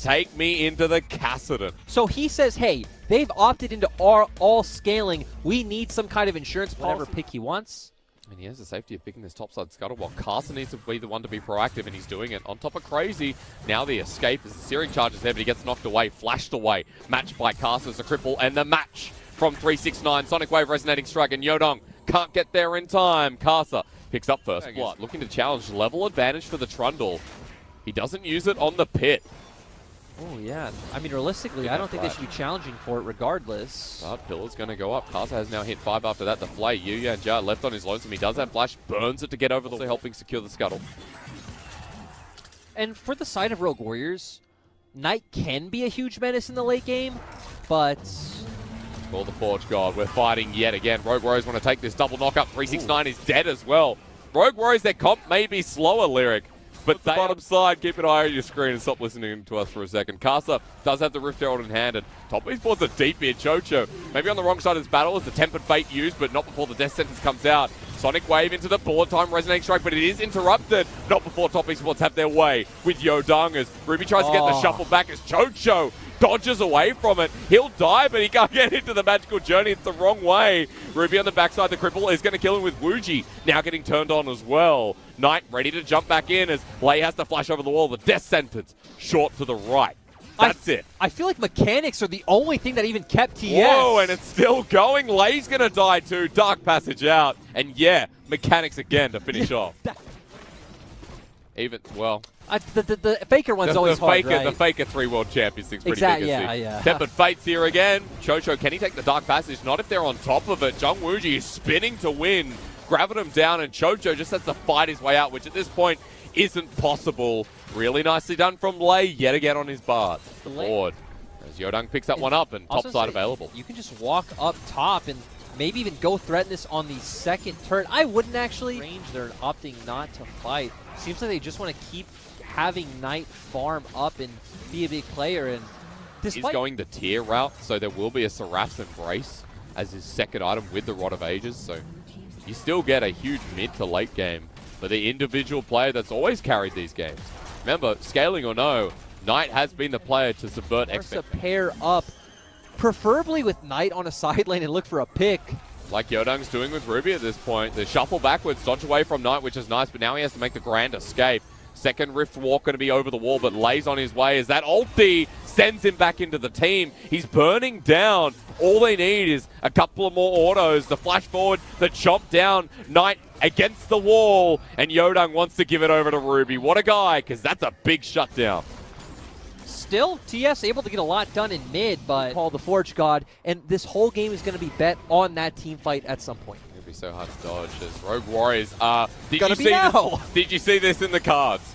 take me into the Kassadin. So he says, hey, they've opted into all scaling. We need some kind of insurance policy. Whatever pick he wants. And he has the safety of picking this topside scuttle while Carson needs to be the one to be proactive, and he's doing it. On top of Crazy, now the escape as the searing charge is there, but he gets knocked away, flashed away. Matched by Carson as a cripple, and the match from 369. Sonic Wave resonating strike, and Yodong can't get there in time. Karsa picks up first blood. Looking to challenge, level advantage for the Trundle. He doesn't use it on the pit. Oh, yeah. I mean, realistically, I don't think they should be challenging for it regardless. But Pillar's going to go up. Karsa has now hit 5 after that. The flay. Yuya left on his lonesome. He does have flash. Burns it to get over the helping secure the scuttle. And for the side of Rogue Warriors, Knight can be a huge menace in the late game, but... For the Forge God, we're fighting yet again. Rogue Warriors want to take this double knockup. 369 is dead as well. Rogue Warriors, their comp may be slower, Lyric. But the bottom side, keep an eye on your screen and stop listening to us for a second. Karsa does have the Rift Herald in hand, and top of his board's a deep here. Chocho maybe on the wrong side of this battle as the Tempered Fate used, but not before the Death Sentence comes out. Sonic Wave into the bullet time resonating strike, but it is interrupted. Not before top esports have their way with Yodong as Ruby tries to get the shuffle back as Chocho dodges away from it. He'll die, but he can't get into the magical journey. It's the wrong way. Ruby on the backside, the cripple is going to kill him with Wuji. Now getting turned on as well. Knight ready to jump back in as Lei has to flash over the wall. The Death Sentence short to the right. That's it. I feel like mechanics are the only thing that even kept TES. Whoa, and it's still going. Lei's going to die too. Dark Passage out. And yeah, mechanics again to finish off. Even, well... the Faker one's always hard, right? The Faker 3 World Champions thing's pretty exactly, big. Yeah. Tempered Fate's here again. Chocho, can he take the Dark Passage? Not if they're on top of it. Jung Wuji is spinning to win. Grabbing him down, and Chocho just has to fight his way out, which at this point isn't possible. Really nicely done from Lei, yet again on his bar. Board. As Yodong picks that one up, and topside available. You can just walk up top and maybe even go threaten this on the second turret. I wouldn't actually. Range, they're opting not to fight. Seems like they just want to keep having Knight farm up and be a big player. And he's going the tier route, so there will be a Seraph's Embrace as his second item with the Rod of Ages. So you still get a huge mid to late game for the individual player that's always carried these games. Remember, scaling or no, Knight has been the player to subvert expectations. To pair up, preferably with Knight on a side lane and look for a pick. Like Yodong's doing with Ruby at this point. The shuffle backwards, dodge away from Knight, which is nice, but now he has to make the grand escape. Second Rift Walk going to be over the wall, but Lei's on his way as that ulti sends him back into the team. He's burning down. All they need is a couple of more autos. The flash forward, the chomp down. Knight against the wall, and Yodong wants to give it over to Ruby. What a guy, because that's a big shutdown. Still, TS able to get a lot done in mid, but call the Forge God, and this whole game is going to be bet on that team fight at some point. It'll be so hard to dodge as Rogue Warriors did you see this in the cards?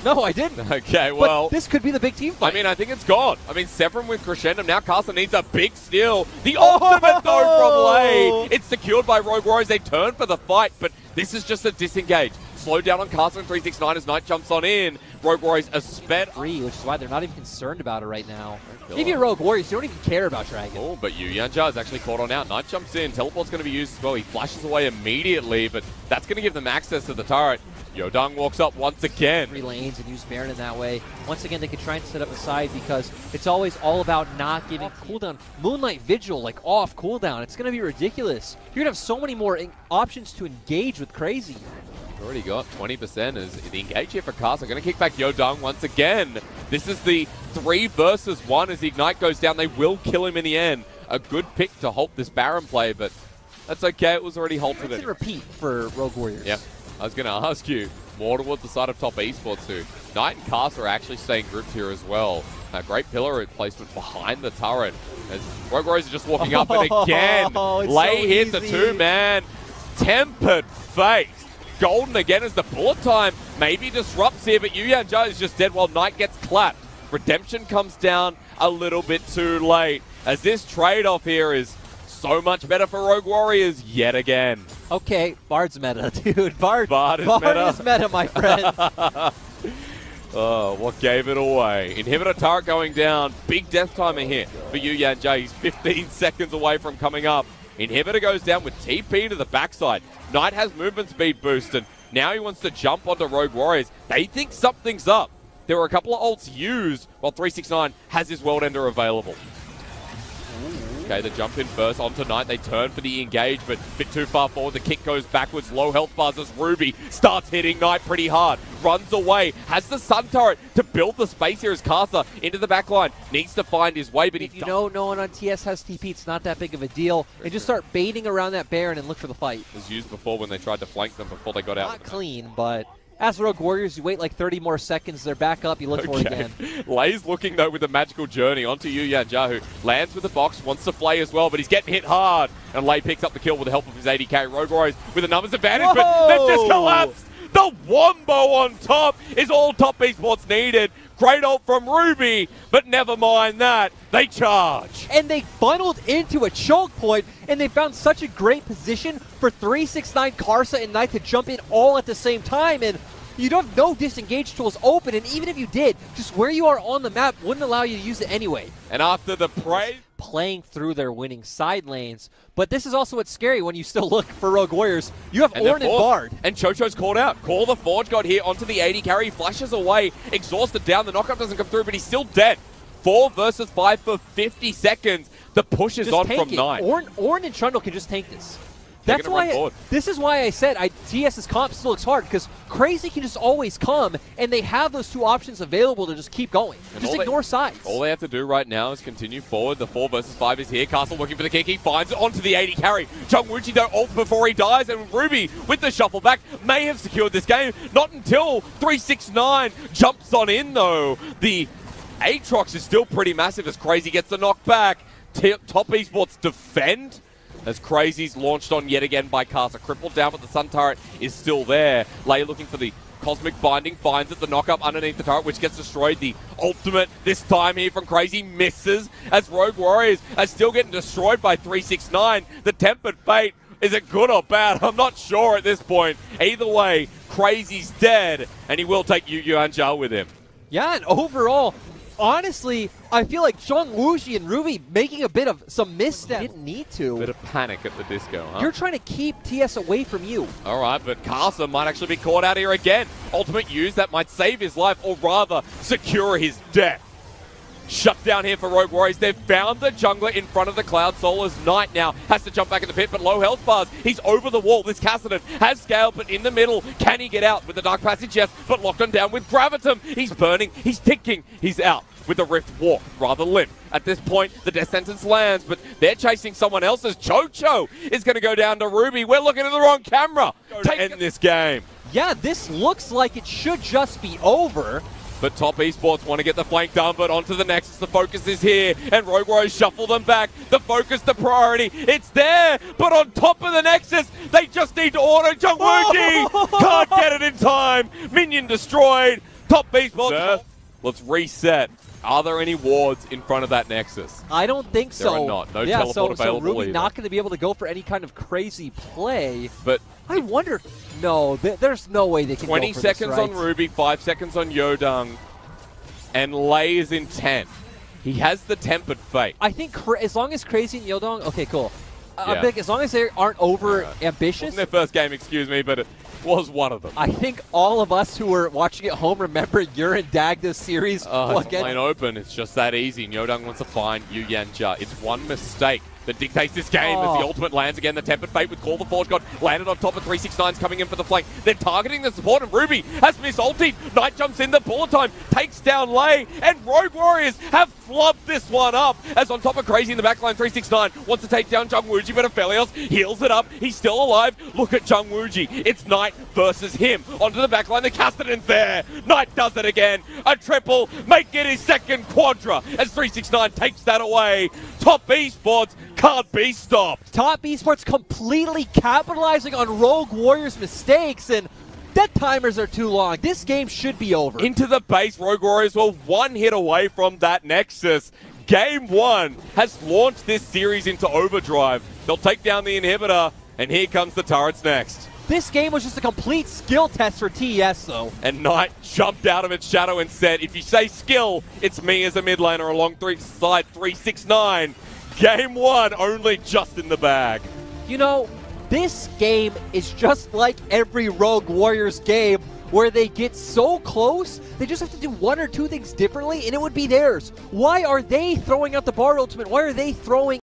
No, I didn't. Okay, well... But this could be the big team fight. I mean, I think it's gone. I mean, Severin with Crescendo. Now Carson needs a big steal. The ultimate, though, from Lei. It's secured by Rogue Warriors. They turn for the fight, but this is just a disengage. Slow down on Carson 369 as Knight jumps on in. Rogue Warriors are sped free, which is why they're not even concerned about it right now. If you're Rogue Warriors, you don't even care about Dragon. Oh, but Yanja is actually caught on out. Knight jumps in. Teleport's going to be used as well. He flashes away immediately, but that's going to give them access to the turret. Yodong walks up once again. 3 lanes and use Baron in that way. Once again, they could try and set up a side because it's always all about not giving cooldown. Moonlight Vigil, like off cooldown. It's going to be ridiculous. You're going to have so many more options to engage with Crazy. Already got 20% as the engage here for Karsa. Going to kick back Yodong once again. This is the 3 versus 1 as the Ignite goes down. They will kill him in the end. A good pick to halt this Baron play, but that's okay. It was already halted. Rinse and repeat for Rogue Warriors. Yeah. I was going to ask you, more towards the side of top esports too. Knight and Karsa are actually staying grouped here as well. A great pillar placement behind the turret. As Rogue Warriors are just walking up, and again, Lei hits a 2-man. Tempered Fate. Golden again as the bullet time maybe disrupts here, but Yanja is just dead while Knight gets clapped. Redemption comes down a little bit too late, as this trade-off here is so much better for Rogue Warriors yet again. Okay, Bard's meta, dude. Bard is meta, my friend. Oh, what gave it away? Inhibitor turret going down. Big death timer here for Yanja. He's 15 seconds away from coming up. Inhibitor goes down with TP to the backside. Knight has movement speed boost, and now he wants to jump onto Rogue Warriors. They think something's up. there were a couple of ults used while 369 has his World Ender available. Okay, the jump in burst onto Knight. They turn for the engage, but a bit too far forward. The kick goes backwards. Low health bars as Ruby starts hitting Knight pretty hard. Runs away. Has the Sun Turret to build the space here as Casa into the back line. Needs to find his way, but if you know no one on TS has TP, it's not that big of a deal. And just start baiting around that Baron and look for the fight. It was used before when they tried to flank them before they got out. Not clean, but as Rogue Warriors, you wait like 30 more seconds, they're back up, you look for it again. Lay's looking, though, with the magical journey onto He Tuâ, who lands with the box, wants to flay as well, but he's getting hit hard. And Lay picks up the kill with the help of his AD carry. Rogue Warriors with a numbers advantage, but they've just collapsed. The Wombo on top is all Top Esports needed. Great ult from Ruby, but never mind that. They charge. And they funneled into a choke point, and they found such a great position for 369, Karsa, and Knight to jump in all at the same time. And you don't have no disengage tools open, and even if you did, just where you are on the map wouldn't allow you to use it anyway. And after the praise, playing through their winning side lanes. But this is also what's scary when you still look for Rogue Warriors. You have Ornn and Bard. And Chocho's called out. Call the Forge God here onto the AD carry. Flashes away. Exhausted down. The knockup doesn't come through, but he's still dead. 4 versus 5 for 50 seconds. The push is on from 9. Ornn and Trundle can just tank this. That's why. This is why I said TS's comp still looks hard, because Crazy can just always come, and they have those two options available to just keep going. And just ignore sides. All they have to do right now is continue forward. The 4 versus 5 is here. Castle looking for the kick. He finds it onto the AD carry. Jungwooji though ult before he dies, and Ruby with the shuffle back may have secured this game. Not until 369 jumps on in though. The Aatrox is still pretty massive as Crazy gets the knockback. Top Esports defend as Crazy's launched on yet again by Casa. Crippled down, but the Sun Turret is still there. Lay looking for the Cosmic Binding, finds it, the knockup underneath the turret, which gets destroyed. The ultimate this time here from Crazy misses as Rogue Warriors are still getting destroyed by 369. The Tempered Fate, is it good or bad? I'm not sure at this point. Either way, Crazy's dead, and he will take He Tuâ with him. Yeah, and overall, honestly, I feel like Jungwooji and Ruby making a bit of some misstep. Didn't need to. Bit of panic at the disco, huh? You're trying to keep TS away from you. All right, but Casa might actually be caught out here again. Ultimate use that might save his life, or rather secure his death. Shut down here for Rogue Warriors. They've found the jungler in front of the Cloud Solar's. Knight now has to jump back in the pit, but low health bars. He's over the wall. This Cassidy has scale, but in the middle. Can he get out with the Dark Passage? Yes, but locked on down with Gravitum. He's burning. He's ticking. He's out with the Rift Walk. Rather limp. At this point, the death sentence lands, but they're chasing someone else as Chocho is going to go down to Ruby. We're looking at the wrong camera to end this game. Yeah, this looks like it should just be over. But Top Esports want to get the flank done, but onto the Nexus. The focus is here, and Rogue Warriors shuffle them back. The focus, the priority, it's there, but on top of the Nexus, they just need to auto Jungwooji. Can't get it in time. Minion destroyed. Top Esports. Let's reset. Are there any wards in front of that Nexus? I don't think so. There are not. No teleport available so Ruby either. Not going to be able to go for any kind of crazy play. But I wonder. No, there's no way they can 20 go for seconds this, right? on Ruby, 5 seconds on Yodung, and Lay is in 10. He has the Tempered Fate. I think as long as Crazy and Yodong, okay, cool. Yeah. Big, as long as they aren't over ambitious. It wasn't their first game, excuse me, but it was one of them. I think all of us who were watching at home remember you're in Dagda's series. It's plain open. It's just that easy. Yodung wants to find He Tuâ. It's one mistake that dictates this game as the ultimate lands again. The Tempered Fate with Call the Forge God landed on top of 369's coming in for the flank. They're targeting the support, and Ruby has miss-ultied. Knight jumps in, the bullet time takes down Lay, and Rogue Warriors have flubbed this one up as on top of Crazy in the backline. 369 wants to take down Jungwooji, but Aphelios heals it up. He's still alive. Look at Jungwooji. It's Knight versus him. Onto the backline, the Castellan's there. Knight does it again. A triple, make it his second quadra as 369 takes that away. Top Esports can't be stopped. Top Esports completely capitalizing on Rogue Warriors' mistakes, and death timers are too long. This game should be over. Into the base, Rogue Warriors were one hit away from that Nexus. Game 1 has launched this series into overdrive. They'll take down the inhibitor, and here comes the turrets next. This game was just a complete skill test for TES, though. And Knight jumped out of its shadow and said, if you say skill, it's me as a mid laner along side 369. Game 1 only just in the bag. You know, this game is just like every Rogue Warriors game where they get so close, they just have to do one or two things differently, and it would be theirs. Why are they throwing out the bar ultimate? Why are they throwing